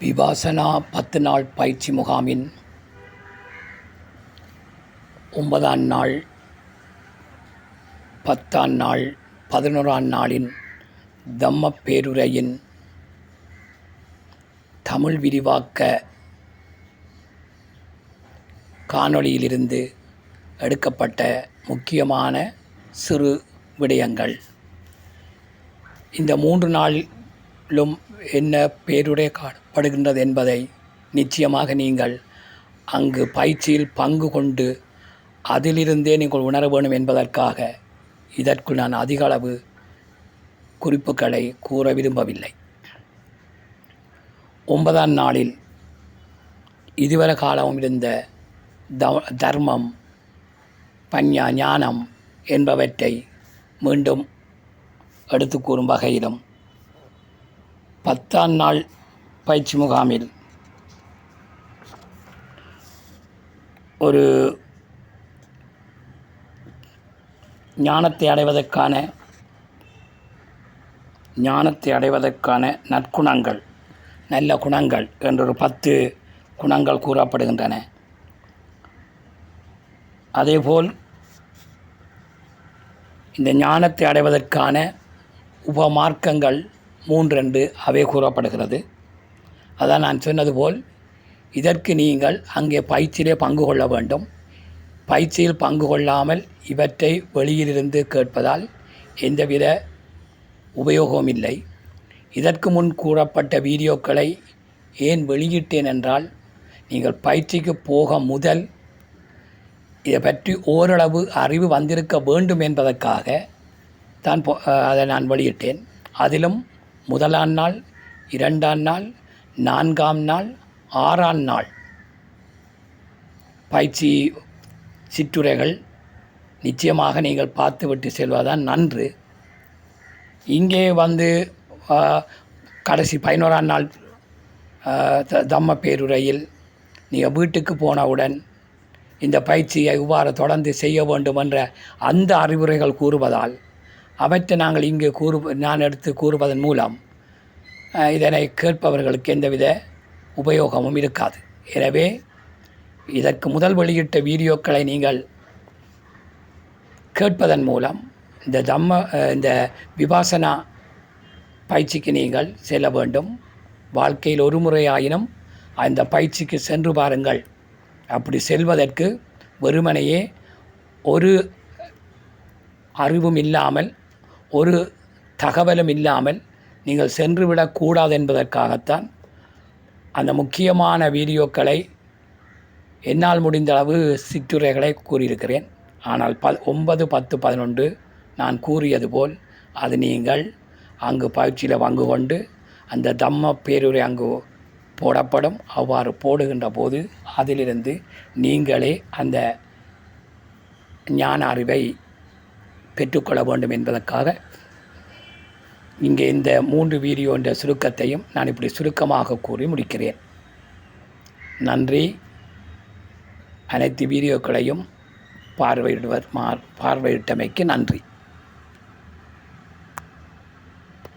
விபாசனா 10 நாள் பயிற்சி முகாமின் 9ஆம் நாள், 10ஆம் நாள், 11ஆம் நாளின் தம்ம பேருரையின் தமிழ் விரிவாக்க காணொளியிலிருந்து எடுக்கப்பட்ட முக்கியமான சிறு விடயங்கள். இந்த 3 நாளிலும் என்ன பேருரை காணப்படுகின்றது என்பதை நிச்சயமாக நீங்கள் அங்கு பயிற்சியில் பங்கு கொண்டு அதிலிருந்தே நீங்கள் உணர வேண்டும் என்பதற்காக இதற்குள் நான் அதிக அளவு குறிப்புகளை கூற விரும்பவில்லை. 9ஆம் நாளில் இதுவரை காலமும் இருந்த தர்மம், பஞ்ஞா, ஞானம் என்பவற்றை மீண்டும் எடுத்து கூறும் வகையிலும் 10ஆம் நாள் பயிற்சி முகாமில் ஒரு ஞானத்தை அடைவதற்கான நற்குணங்கள், நல்ல குணங்கள் என்றொரு 10 குணங்கள் கூறப்படுகின்றன. அதேபோல் இந்த ஞானத்தை அடைவதற்கான உபமார்க்கங்கள் 3 அவை கூறப்படுகிறது. அதான் நான் சொன்னது போல் இதற்கு நீங்கள் அங்கே பயிற்சியிலே பங்கு கொள்ள வேண்டும். பயிற்சியில் பங்கு கொள்ளாமல் இவற்றை வெளியிலிருந்து கேட்பதால் எந்தவித உபயோகமும் இல்லை. இதற்கு முன் கூறப்பட்ட வீடியோக்களை ஏன் வெளியிட்டேன் என்றால், நீங்கள் பயிற்சிக்கு போக முதல் இதை பற்றி ஓரளவு அறிவு வந்திருக்க வேண்டும் என்பதற்காக தான் அதை நான் வெளியிட்டேன். அதிலும் 1ஆம் நாள், 2ஆம் நாள், 4ஆம் நாள், 6ஆம் நாள் பயிற்சி சிற்றுரைகள் நிச்சயமாக நீங்கள் பார்த்துவிட்டு செல்வதுதான் நன்று. இங்கே வந்து கடைசி 11ஆம் நாள் தம்ம பேருரையில் நீங்கள் வீட்டுக்கு போனவுடன் இந்த பயிற்சியை இவ்வாறு தொடர்ந்து செய்ய வேண்டும் என்ற அந்த அறிவுரைகள் கூறுவதால் அவற்றை நாங்கள் இங்கே நான் எடுத்து கூறுவதன் மூலம் இதனை கேட்பவர்களுக்கு எந்தவித உபயோகமும் இருக்காது. எனவே இதற்கு முதல் வெளியிட்ட வீடியோக்களை நீங்கள் கேட்பதன் மூலம் இந்த விபாசனா பயிற்சிக்கு நீங்கள் செல்ல வேண்டும். வாழ்க்கையில் ஒரு முறையாயினும் அந்த பயிற்சிக்கு சென்று பாருங்கள். அப்படி செல்வதற்கு வெறுமனையே ஒரு அறிவும் இல்லாமல், ஒரு தகவலும் இல்லாமல் நீங்கள் சென்றுவிடக்கூடாது என்பதற்காகத்தான் அந்த முக்கியமான வீடியோக்களை என்னால் முடிந்த அளவு சிற்றுரைகளை கூறியிருக்கிறேன். ஆனால் 9, 10, 11 நான் கூறியது போல் அது நீங்கள் அங்கு பயிற்சியில் பங்கு கொண்டு அந்த தம்ம பேருரை அங்கு போடப்படும். அவ்வாறு போடுகின்ற போது அதிலிருந்து நீங்களே அந்த ஞான அறிவை பெற்றுக்கொள்ள வேண்டும் என்பதற்காக இங்கே இந்த 3 வீடியோ என்ற சுருக்கத்தையும் நான் இப்படி சுருக்கமாக கூறி முடிக்கிறேன். நன்றி. அனைத்து வீடியோக்களையும் பார்வையிட்டமைக்கு நன்றி.